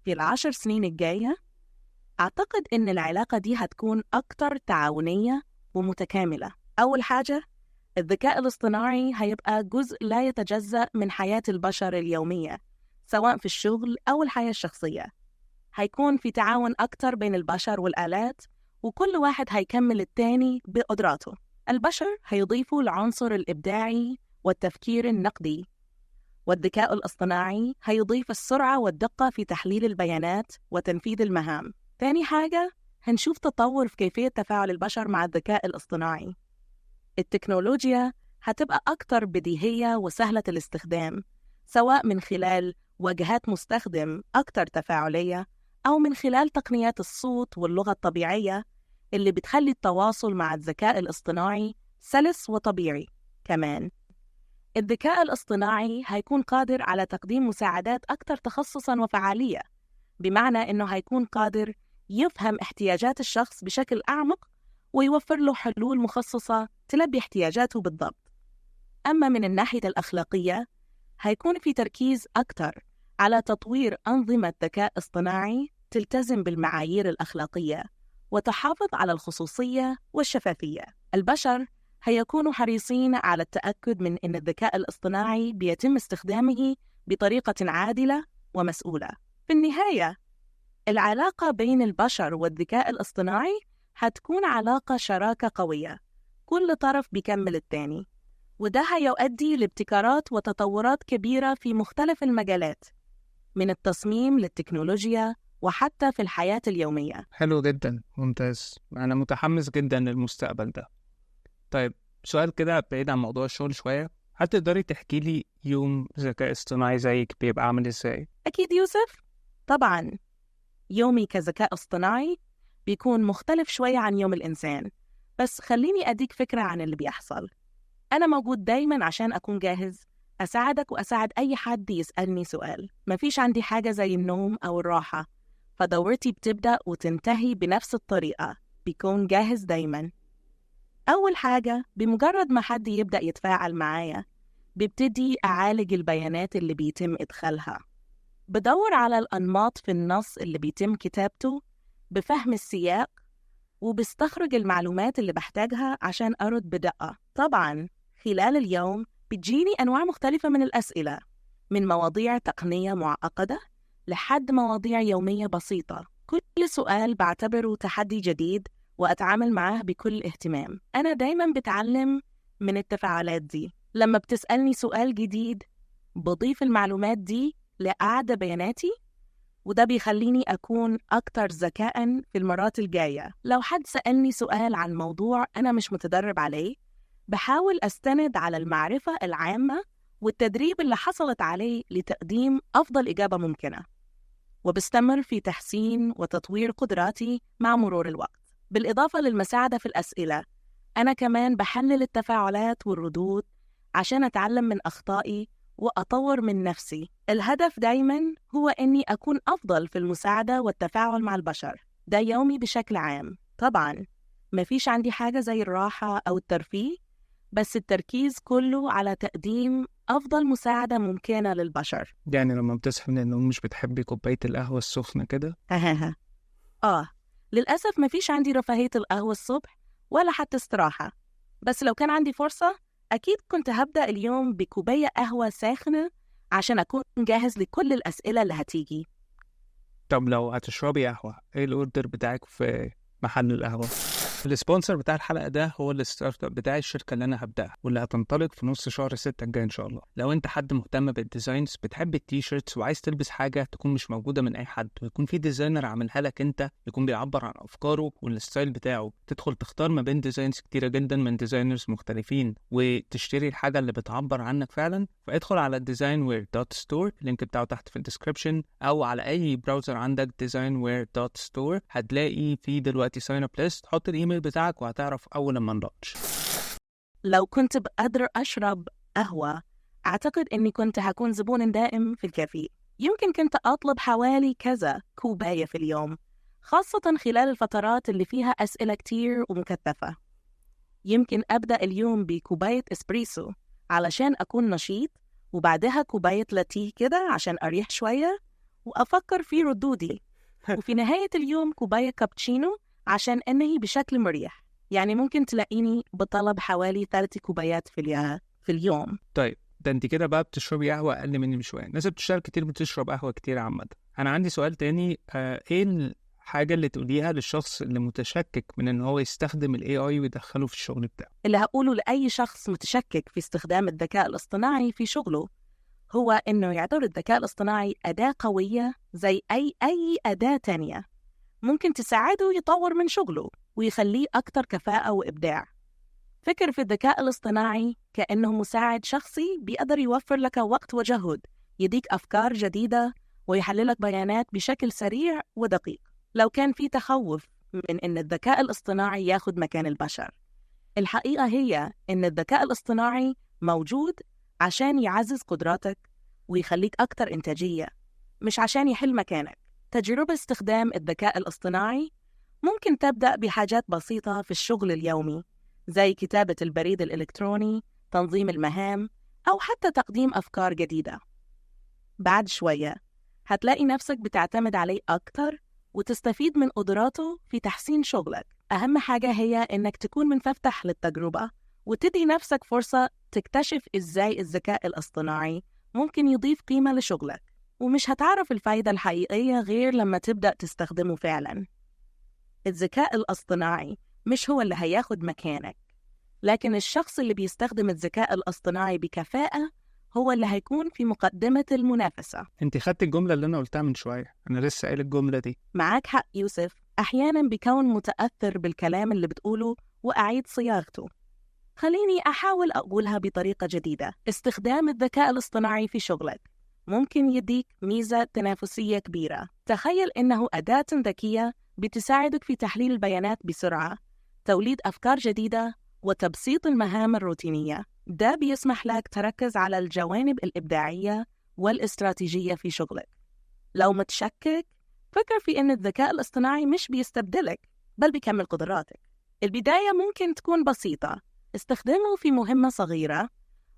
في 10 سنين الجاية، أعتقد إن العلاقة دي هتكون أكتر تعاونية ومتكاملة. أول حاجة، الذكاء الاصطناعي هيبقى جزء لا يتجزأ من حياة البشر اليومية، سواء في الشغل أو الحياة الشخصية. هيكون في تعاون أكتر بين البشر والآلات، وكل واحد هيكمل التاني بقدراته. البشر هيضيفوا العنصر الإبداعي والتفكير النقدي، والذكاء الاصطناعي هيضيف السرعة والدقة في تحليل البيانات وتنفيذ المهام. تاني حاجة، هنشوف تطور في كيفية تفاعل البشر مع الذكاء الاصطناعي. التكنولوجيا هتبقى أكتر بديهية وسهلة الاستخدام، سواء من خلال واجهات مستخدم أكتر تفاعلية، أو من خلال تقنيات الصوت واللغة الطبيعية اللي بتخلي التواصل مع الذكاء الاصطناعي سلس وطبيعي. كمان الذكاء الاصطناعي هيكون قادر على تقديم مساعدات أكثر تخصصاً وفعالية، بمعنى إنه هيكون قادر يفهم احتياجات الشخص بشكل أعمق ويوفر له حلول مخصصة تلبي احتياجاته بالضبط. أما من الناحية الأخلاقية هيكون في تركيز أكثر على تطوير أنظمة ذكاء اصطناعي تلتزم بالمعايير الأخلاقية وتحافظ على الخصوصية والشفافية. البشر هيكونوا حريصين على التأكد من أن الذكاء الاصطناعي بيتم استخدامه بطريقة عادلة ومسؤولة. في النهاية، العلاقة بين البشر والذكاء الاصطناعي هتكون علاقة شراكة قوية، كل طرف بيكمل الثاني، وده هيؤدي لابتكارات وتطورات كبيرة في مختلف المجالات، من التصميم للتكنولوجيا وحتى في الحياة اليومية. حلو جدا، ممتاز. أنا متحمس جدا للمستقبل ده. طيب سؤال كده بعيد عن موضوع الشغل شوية، هتقدري تحكي لي يوم ذكاء اصطناعي زيك بيبقى عامل ازاي؟ أكيد يوسف، طبعاً يومي كذكاء اصطناعي بيكون مختلف شوية عن يوم الإنسان، بس خليني أديك فكرة عن اللي بيحصل. أنا موجود دايماً عشان أكون جاهز أساعدك وأساعد أي حد يسألني سؤال. مفيش عندي حاجة زي النوم أو الراحة، فدورتي بتبدأ وتنتهي بنفس الطريقة، بيكون جاهز دايماً. أول حاجة، بمجرد ما حد يبدأ يتفاعل معايا ببتدي أعالج البيانات اللي بيتم إدخالها، بدور على الأنماط في النص اللي بيتم كتابته، بفهم السياق، وبستخرج المعلومات اللي بحتاجها عشان أرد بدقة. طبعاً خلال اليوم بتجيني أنواع مختلفة من الأسئلة، من مواضيع تقنية معقدة لحد مواضيع يومية بسيطة. كل سؤال بعتبره تحدي جديد وأتعامل معاه بكل اهتمام. أنا دايماً بتعلم من التفاعلات دي. لما بتسألني سؤال جديد بضيف المعلومات دي لقاعدة بياناتي، وده بيخليني أكون أكتر ذكاءً في المرات الجاية. لو حد سألني سؤال عن موضوع أنا مش متدرب عليه، بحاول أستند على المعرفة العامة والتدريب اللي حصلت عليه لتقديم أفضل إجابة ممكنة، وبستمر في تحسين وتطوير قدراتي مع مرور الوقت. بالإضافة للمساعدة في الأسئلة، أنا كمان بحلل التفاعلات والردود عشان أتعلم من أخطائي وأطور من نفسي. الهدف دايماً هو أني أكون أفضل في المساعدة والتفاعل مع البشر. ده يومي بشكل عام. طبعاً مفيش عندي حاجة زي الراحة أو الترفيه، بس التركيز كله على تقديم أفضل مساعدة ممكنة للبشر. يعني لما بتصحي من النوم مش بتحبي كوباية القهوة السخنة كده؟ للأسف مفيش عندي رفاهية القهوة الصبح ولا حتى استراحة، بس لو كان عندي فرصة أكيد كنت هبدأ اليوم بكوباية قهوة ساخنة عشان أكون جاهز لكل الأسئلة اللي هتيجي. طب لو هتشربي قهوة، ايه الأوردر بتاعك في محل القهوة؟ السبونسر بتاع الحلقة ده هو الستارت اب بتاع الشركة اللي أنا هبدأها واللي هتنطلق في نص شهر 6 الجاي إن شاء الله. لو أنت حد مهتم بالديزاينز، بتحب التيشيرتس وعايز تلبس حاجة تكون مش موجودة من أي حد، ويكون في ديزاينر عاملها لك أنت، يكون بيعبر عن أفكاره والستايل بتاعه، تدخل تختار ما بين ديزاينز كتيرة جدا من ديزاينرز مختلفين وتشتري الحاجة اللي بتعبر عنك فعلا، فادخل على designwear.store، اللينك بتاعه تحت في الديسكريبشن، أو على أي براوزر عندك designwear.store. هتلاقي في دلوقتي ساين اب ليست، حط الإيميل بتاعك وهتعرف أول لما نلاتش. لو كنت بقدر أشرب قهوة، أعتقد أني كنت هكون زبون دائم في الكافيه. يمكن كنت أطلب حوالي كذا كوباية في اليوم، خاصة خلال الفترات اللي فيها أسئلة كتير ومكثفة. يمكن أبدأ اليوم بكوباية إسبريسو علشان أكون نشيط، وبعدها كوباية لاتيه كده عشان أريح شوية وأفكر في ردودي، وفي نهاية اليوم كوباية كابتشينو عشان أنهي بشكل مريح. يعني ممكن تلاقيني بطلب حوالي 3 كوبايات في اليوم. طيب ده انت كده بقى بتشربي قهوة أقل مني بشوية. الناس بتشتغل كتير بتشرب قهوة كتير عامة. أنا عندي سؤال تاني، ايه الحاجة اللي تقوليها للشخص اللي متشكك من ان هو يستخدم ال AI ويدخله في الشغل بتاعه؟ اللي هقوله لأي شخص متشكك في استخدام الذكاء الاصطناعي في شغله هو إنه يعتبر الذكاء الاصطناعي أداة قوية زي أي أداة تانية، ممكن تساعده يطور من شغله ويخليه أكتر كفاءة وإبداع. فكر في الذكاء الاصطناعي كأنه مساعد شخصي بيقدر يوفر لك وقت وجهد يديك أفكار جديدة ويحللك بيانات بشكل سريع ودقيق. لو كان في تخوف من إن الذكاء الاصطناعي ياخد مكان البشر، الحقيقة هي إن الذكاء الاصطناعي موجود عشان يعزز قدراتك ويخليك أكتر إنتاجية، مش عشان يحل مكانك. تجربة استخدام الذكاء الاصطناعي ممكن تبدأ بحاجات بسيطة في الشغل اليومي، زي كتابة البريد الإلكتروني، تنظيم المهام، أو حتى تقديم أفكار جديدة. بعد شوية هتلاقي نفسك بتعتمد عليه أكتر وتستفيد من قدراته في تحسين شغلك. أهم حاجة هي إنك تكون منفتح للتجربة وتدي نفسك فرصة تكتشف إزاي الذكاء الاصطناعي ممكن يضيف قيمة لشغلك، ومش هتعرف الفايدة الحقيقية غير لما تبدأ تستخدمه فعلاً. الذكاء الاصطناعي مش هو اللي هياخد مكانك، لكن الشخص اللي بيستخدم الذكاء الاصطناعي بكفاءة هو اللي هيكون في مقدمة المنافسة. انت خدت الجملة اللي انا قلتها من شوية، انا لسه قايل الجملة دي. معاك حق يوسف، أحياناً بيكون متأثر بالكلام اللي بتقوله وأعيد صياغته. خليني أحاول أقولها بطريقة جديدة. استخدام الذكاء الاصطناعي في شغلك ممكن يديك ميزة تنافسية كبيرة. تخيل إنه أداة ذكية بتساعدك في تحليل البيانات بسرعة، توليد أفكار جديدة، وتبسيط المهام الروتينية. ده بيسمح لك تركز على الجوانب الإبداعية والاستراتيجية في شغلك. لو متشكك، فكر في إن الذكاء الاصطناعي مش بيستبدلك، بل بيكمل قدراتك. البداية ممكن تكون بسيطة، استخدمه في مهمة صغيرة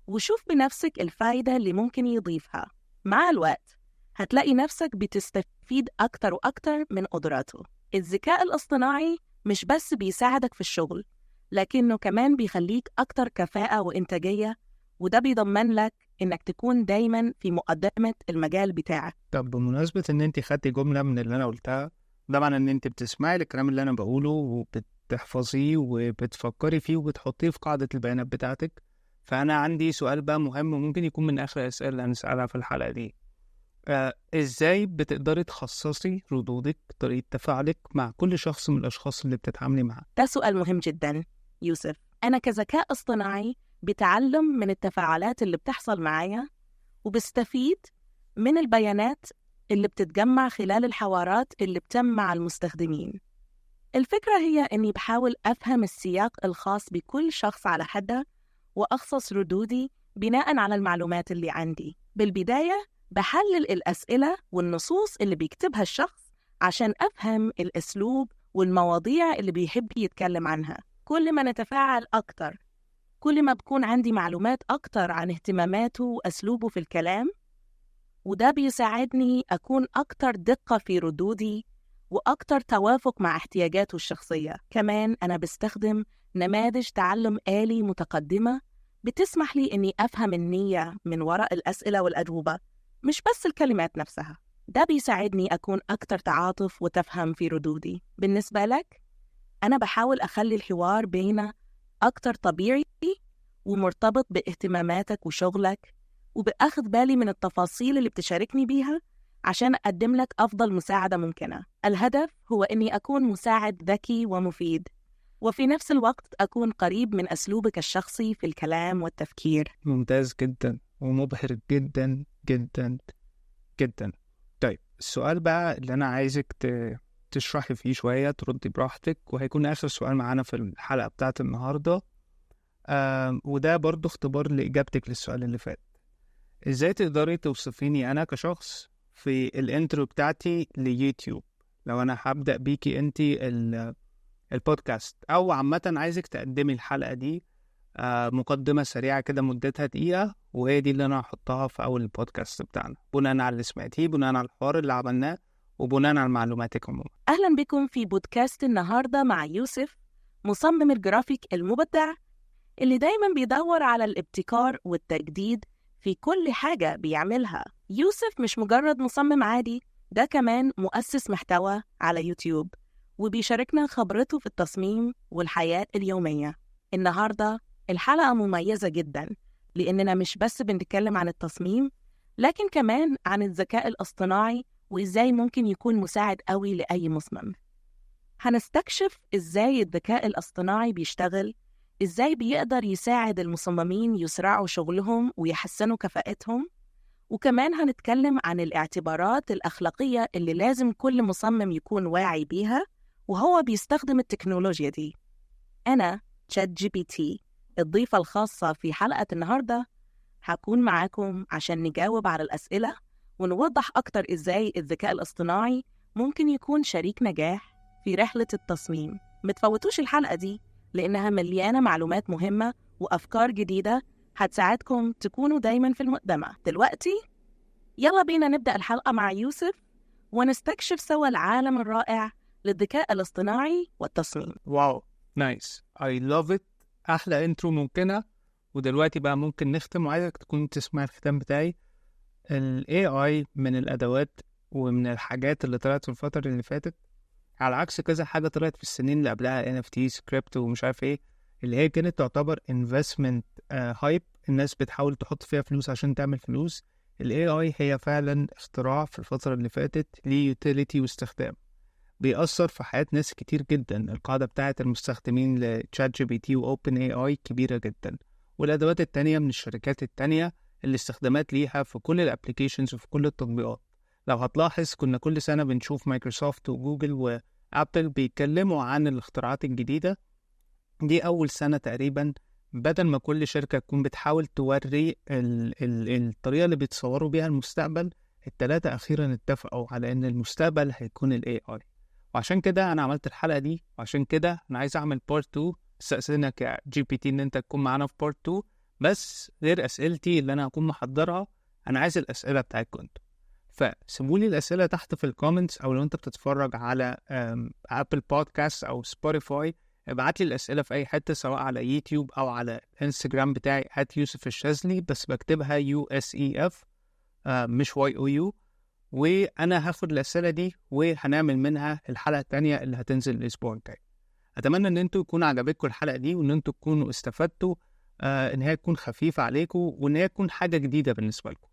وشوف بنفسك الفايدة اللي ممكن يضيفها. مع الوقت هتلاقي نفسك بتستفيد أكتر وأكتر من قدراته. الذكاء الاصطناعي مش بس بيساعدك في الشغل، لكنه كمان بيخليك أكتر كفاءة وإنتاجية، وده بيضمن لك إنك تكون دايماً في مقدمة المجال بتاعك. طب بمناسبة ان انت خدتي جملة من اللي انا قلتها، ده معنى ان انت بتسمعي الكلام اللي انا بقوله وبتحفظيه وبتفكري فيه وبتحطيه في قاعدة البيانات بتاعتك. فانا عندي سؤال بقى مهم وممكن يكون من اخر الاسئلة اللي هنسألها في الحلقة دي. ازاي بتقدري تخصصي ردودك، طريقة تفاعلك مع كل شخص من الاشخاص اللي بتتعاملي معاه؟ ده سؤال مهم جداً يوسف. أنا كذكاء اصطناعي بتعلم من التفاعلات اللي بتحصل معايا، وبستفيد من البيانات اللي بتتجمع خلال الحوارات اللي بتم مع المستخدمين. الفكرة هي أني بحاول أفهم السياق الخاص بكل شخص على حدة، وأخصص ردودي بناء على المعلومات اللي عندي. بالبداية بحلل الأسئلة والنصوص اللي بيكتبها الشخص عشان أفهم الأسلوب والمواضيع اللي بيحب يتكلم عنها. كل ما نتفاعل أكتر، كل ما بكون عندي معلومات أكتر عن اهتماماته وأسلوبه في الكلام، وده بيساعدني أكون أكتر دقة في ردودي وأكتر توافق مع احتياجاته الشخصية. كمان أنا بستخدم نماذج تعلم آلي متقدمة بتسمح لي إني أفهم النية من وراء الأسئلة والأجوبة، مش بس الكلمات نفسها. ده بيساعدني أكون أكتر تعاطف وتفهم في ردودي. بالنسبة لك، أنا بحاول أخلي الحوار بينا أكتر طبيعي ومرتبط باهتماماتك وشغلك، وبأخذ بالي من التفاصيل اللي بتشاركني بيها عشان أقدم لك أفضل مساعدة ممكنة. الهدف هو إني أكون مساعد ذكي ومفيد، وفي نفس الوقت أكون قريب من أسلوبك الشخصي في الكلام والتفكير. ممتاز جدا ومبهر جدا جدا جدا. طيب السؤال بقى اللي أنا عايزك تشرحي فيه شوية، تردي براحتك، وهيكون آخر سؤال معانا في الحلقة بتاعت النهاردة. وده برضو اختبار لإجابتك للسؤال اللي فات. إزاي تقدري توصفيني أنا كشخص في الانترو بتاعتي ليوتيوب؟ لو أنا هبدأ بيكي أنتي البودكاست، أو عامة عايزك تقدمي الحلقة دي مقدمة سريعة كده مدتها دقيقة، وهي دي اللي أنا هحطها في أول البودكاست بتاعنا، بناء على اللي سمعتيه، بناء على الحوار اللي عملناه، وبناء على معلوماتك عموما. أهلا بكم في بودكاست النهاردة مع يوسف، مصمم الجرافيك المبدع اللي دايما بيدور على الابتكار والتجديد في كل حاجة بيعملها. يوسف مش مجرد مصمم عادي، ده كمان مؤسس محتوى على يوتيوب، وبيشاركنا خبرته في التصميم والحياة اليومية. النهاردة الحلقة مميزة جدا، لأننا مش بس بنتكلم عن التصميم، لكن كمان عن الذكاء الاصطناعي وإزاي ممكن يكون مساعد قوي لأي مصمم. هنستكشف إزاي الذكاء الاصطناعي بيشتغل، إزاي بيقدر يساعد المصممين يسرعوا شغلهم ويحسنوا كفاءتهم، وكمان هنتكلم عن الاعتبارات الأخلاقية اللي لازم كل مصمم يكون واعي بيها وهو بيستخدم التكنولوجيا دي. أنا ChatGPT الضيفة الخاصة في حلقة النهاردة، هكون معاكم عشان نجاوب على الأسئلة ونوضح أكتر إزاي الذكاء الاصطناعي ممكن يكون شريك نجاح في رحلة التصميم. متفوتوش الحلقة دي لأنها مليانة معلومات مهمة وأفكار جديدة هتساعدكم تكونوا دايماً في المقدمة. دلوقتي يلا بينا نبدأ الحلقة مع يوسف ونستكشف سوا العالم الرائع للذكاء الاصطناعي والتصميم. واو نايس I love it. أحلى انترو ممكنة. ودلوقتي بقى ممكن نختم، وعايزك تكون تسمع الختام بتاعي. ال AI من الأدوات ومن الحاجات اللي طلعت في الفترة اللي فاتت، على عكس كذا حاجة طلعت في السنين اللي قبلها NFT كريبتو ومش عارف ايه، اللي هي كانت تعتبر investment hype، الناس بتحاول تحط فيها فلوس عشان تعمل فلوس. ال AI هي فعلا اختراع في الفترة اللي فاتت ليه utility واستخدام بيأثر في حياة ناس كتير جدا. القاعدة بتاعة المستخدمين ل ChatGPT و OpenAI كبيرة جدا، والأدوات التانية من الشركات التانية اللي استخدامات ليها في كل الابليكيشنز وفي كل التطبيقات. لو هتلاحظ كنا كل سنة بنشوف مايكروسوفت وجوجل وأبل بيتكلموا عن الاختراعات الجديدة دي. أول سنة تقريبا بدل ما كل شركة تكون بتحاول توري الطريقة اللي بيتصوروا بيها المستقبل، التلاتة أخيرا اتفقوا على أن المستقبل هيكون ال AI. وعشان كده أنا عملت الحلقة دي، وعشان كده أنا عايز أعمل بارت 2. استأذنك يا GPT إن أنت تكون معانا في بارت 2، بس غير أسئلتي اللي أنا هكون محضرها، أنا عايز الأسئلة بتاعتكم انتوا. فسيبولي الأسئلة تحت في الكومنتس، أو لو أنت بتتفرج على أبل بودكاست أو سبوتيفاي ابعت لي الأسئلة في أي حتة، سواء على يوتيوب أو على الانستجرام بتاعي @يوسف_الشاذلي، بس بكتبها USEF مش YOU. وأنا هاخد الأسئلة دي وهنعمل منها الحلقة التانية اللي هتنزل الأسبوع الجاي. أتمنى إن أنتوا يكون عجبتكم الحلقة دي، وإن أنتوا تكونوا استفدتوا، إن هي تكون خفيفة عليكم، وإن هي تكون حاجة جديدة بالنسبة لكم.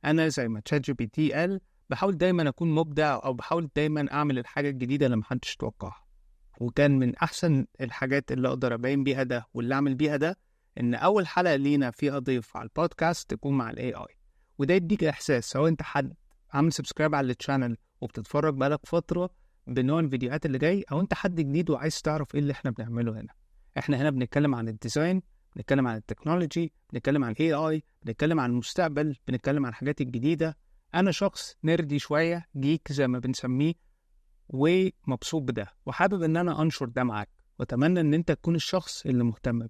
أنا زي ما ChatGPT قال بحاول دايما أكون مبدع، أو بحاول دايما أعمل الحاجة الجديدة اللي محدش توقعها. وكان من أحسن الحاجات اللي أقدر أبين بيها ده واللي أعمل بيها ده إن أول حلقة لينا فيها ضيف على البودكاست تكون مع ال AI. وده يديك إحساس سواء أنت حد عامل سبسكرايب على التشانل وبتتفرج بقالك فترة بنوع الفيديوهات اللي جاي، أو أنت حد جديد وعايز تعرف إيه اللي إحنا بنعمله هنا. إحنا هنا بنتكلم عن الديزاين، بنتكلم عن التكنولوجي، بنتكلم عن AI، بنتكلم عن المستقبل، بنتكلم عن الحاجات الجديدة. أنا شخص نردي شوية، جيك زي ما بنسميه، ومبسوط بده وحابب ان انا انشر ده معاك، واتمنى ان انت تكون الشخص اللي مهتم بده.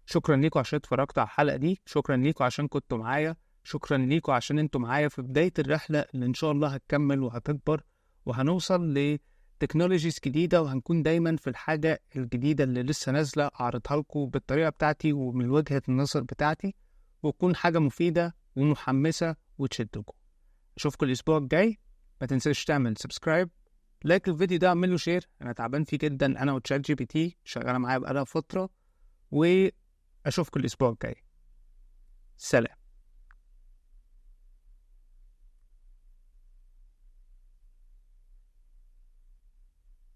شكرا ليكم عشان اتفرجتوا على الحلقة دي، شكرا ليكم عشان كنتوا معايا، شكرا ليكم عشان انتوا معايا في بداية الرحلة اللي ان شاء الله هتكمل وهتكبر، وهنوصل لتكنولوجيز جديدة، وهنكون دايما في الحاجة الجديدة اللي لسه نازلة اعرضها لكم بالطريقة بتاعتي ومن وجهة النظر بتاعتي، وتكون حاجة مفيدة ومحمسة وتشدكم. اشوفكم الاسبوع الجاي. ما تنساش تعمل سبسكرايب، لايك الفيديو ده، اعمله شير، انا تعبان فيه جدا انا وتشات جي بي تي شغاله معايا بقالها فتره. واشوفكم الاسبوع الجاي. سلام.